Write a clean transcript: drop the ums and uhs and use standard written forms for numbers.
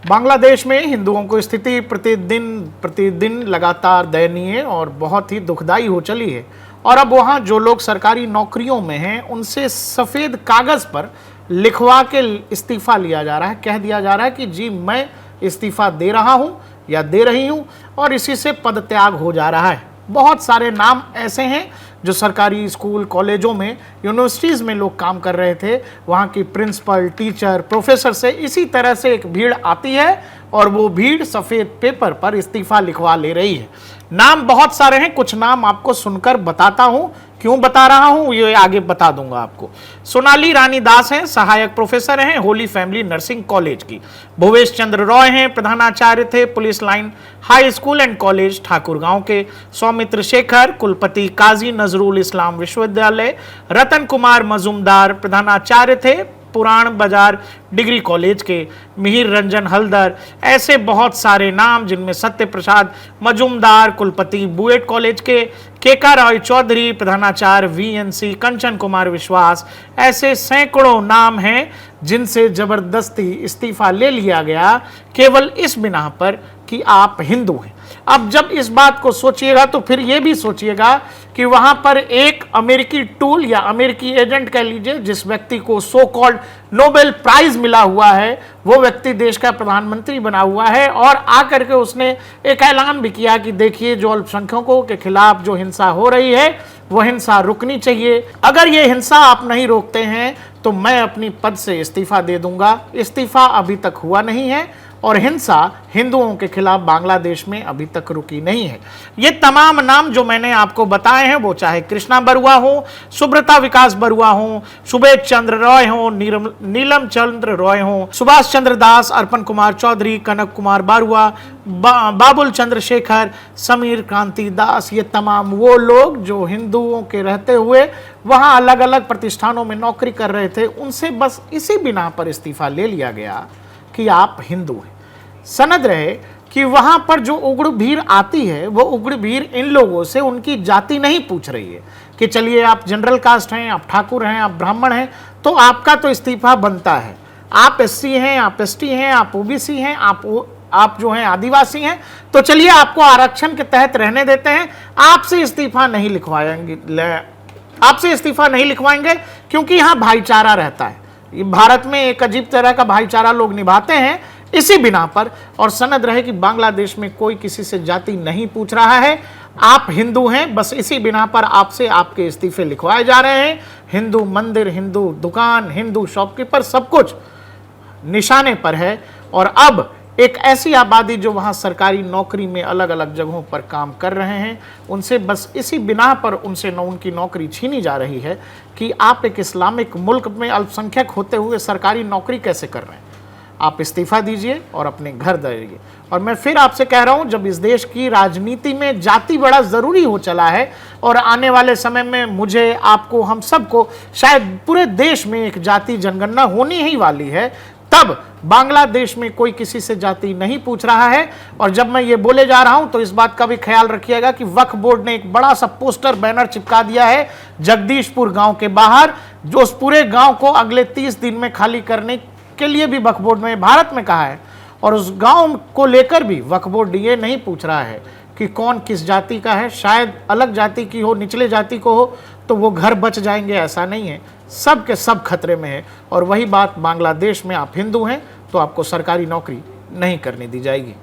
बांग्लादेश में हिंदुओं की स्थिति प्रतिदिन प्रतिदिन लगातार दयनीय और बहुत ही दुखदाई हो चली है। और अब वहाँ जो लोग सरकारी नौकरियों में हैं उनसे सफ़ेद कागज़ पर लिखवा के इस्तीफ़ा लिया जा रहा है। कह दिया जा रहा है कि जी मैं इस्तीफ़ा दे रहा हूँ या दे रही हूँ, और इसी से पद त्याग हो जा रहा है। बहुत सारे नाम ऐसे हैं जो सरकारी स्कूल, कॉलेजों में, यूनिवर्सिटीज़ में लोग काम कर रहे थे, वहाँ की प्रिंसिपल, टीचर, प्रोफेसर से इसी तरह से एक भीड़ आती है और वो भीड़ सफ़ेद पेपर पर इस्तीफ़ा लिखवा ले रही है। नाम बहुत सारे हैं, कुछ नाम आपको सुनकर बताता हूँ। क्यों बता रहा हूँ ये आगे बता दूंगा आपको। सोनाली रानी दास हैं, सहायक प्रोफेसर हैं होली फैमिली नर्सिंग कॉलेज की। भुवेश चंद्र रॉय हैं, प्रधानाचार्य थे police line high school and college Thakurgaon के। सौमित्र शेखर, कुलपति काजी नजरुल इस्लाम विश्वविद्यालय। रतन कुमार मजूमदार, प्रधानाचार्य थे पुराण बाजार डिग्री कॉलेज के। मिहिर रंजन हल्दर, ऐसे बहुत सारे नाम जिनमें सत्य प्रसाद मजूमदार, कुलपति बुएट कॉलेज के। केका रॉय चौधरी, प्रधानाचार्य वीएनसी। कंचन कुमार विश्वास, ऐसे सैकड़ों नाम हैं जिनसे जबरदस्ती इस्तीफा ले लिया गया केवल इस बिना पर कि आप हिंदू हैं। अब जब इस बात को सोचिएगा तो फिर ये भी सोचिएगा कि वहां पर एक अमेरिकी टूल या अमेरिकी एजेंट कह लीजिए, जिस व्यक्ति को सो कॉल्ड नोबेल प्राइज मिला हुआ है, वो व्यक्ति देश का प्रधानमंत्री बना हुआ है और आकर के उसने एक ऐलान भी किया कि देखिए जो अल्पसंख्यकों के खिलाफ जो हिंसा हो रही है वो हिंसा रुकनी चाहिए। अगर ये हिंसा आप नहीं रोकते हैं तो मैं अपनी पद से इस्तीफा दे दूंगा। इस्तीफा अभी तक हुआ नहीं है और हिंसा हिंदुओं के खिलाफ बांग्लादेश में अभी तक रुकी नहीं है। ये तमाम नाम जो मैंने आपको बताए हैं, वो चाहे कृष्णा बरुआ हो, सुब्रता विकास बरुआ हो, सुबेद चंद्र रॉय हो, नीलम चंद्र रॉय हो, सुभाष चंद्र दास, अर्पण कुमार चौधरी, कनक कुमार बरुआ, बाबुल चंद्रशेखर, समीर क्रांति दास, ये तमाम वो लोग जो हिंदुओं के रहते हुए वहाँ अलग अलग प्रतिष्ठानों में नौकरी कर रहे थे, उनसे बस इसी बिना पर इस्तीफा ले लिया गया कि आप हिंदू हैं। सनद रहे कि वहां पर जो उग्र भीड़ आती है वो उग्र भीड़ इन लोगों से उनकी जाति नहीं पूछ रही है कि चलिए आप जनरल कास्ट हैं, आप ठाकुर हैं, आप ब्राह्मण हैं, तो आपका तो इस्तीफा बनता है। आप एससी हैं, आप एसटी हैं, आप ओबीसी हैं, आप जो हैं आदिवासी हैं, तो चलिए आपको आरक्षण के तहत रहने देते हैं, आपसे इस्तीफा नहीं लिखवाएंगे क्योंकि यहाँ भाईचारा रहता है। भारत में एक अजीब तरह का भाईचारा लोग निभाते हैं इसी बिना पर। और सनद रहे कि बांग्लादेश में कोई किसी से जाति नहीं पूछ रहा है, आप हिंदू हैं, बस इसी बिना पर आपसे आपके इस्तीफे लिखवाए जा रहे हैं। हिंदू मंदिर, हिंदू दुकान, हिंदू शॉपकीपर, सब कुछ निशाने पर है। और अब एक ऐसी आबादी जो वहाँ सरकारी नौकरी में अलग अलग जगहों पर काम कर रहे हैं, उनसे बस इसी बिना पर उनसे उनकी नौकरी छीनी जा रही है कि आप एक इस्लामिक मुल्क में अल्पसंख्यक होते हुए सरकारी नौकरी कैसे कर रहे हैं। आप इस्तीफा दीजिए और अपने घर जाइए। और मैं फिर आपसे कह रहा हूँ, जब इस देश की राजनीति में जाति बड़ा ज़रूरी हो चला है और आने वाले समय में मुझे, आपको, हम सबको, शायद पूरे देश में एक जाति जनगणना होनी ही वाली है, तब बांग्लादेश में कोई किसी से जाति नहीं पूछ रहा है। और जब मैं ये बोले जा रहा हूं तो इस बात का भी ख्याल रखिएगा कि वक्फ बोर्ड ने एक बड़ा सा पोस्टर बैनर चिपका दिया है जगदीशपुर गांव के बाहर, जो उस पूरे गांव को अगले 30 दिन में खाली करने के लिए भी वक्फ बोर्ड ने भारत में कहा है। और उस गांव को लेकर भी वक्फ बोर्ड ये नहीं पूछ रहा है कि कौन किस जाति का है। शायद अलग जाति की हो, निचले जाति को हो तो वो घर बच जाएंगे, ऐसा नहीं है। सब के सब खतरे में है। और वही बात बांग्लादेश में, आप हिंदू हैं तो आपको सरकारी नौकरी नहीं करने दी जाएगी।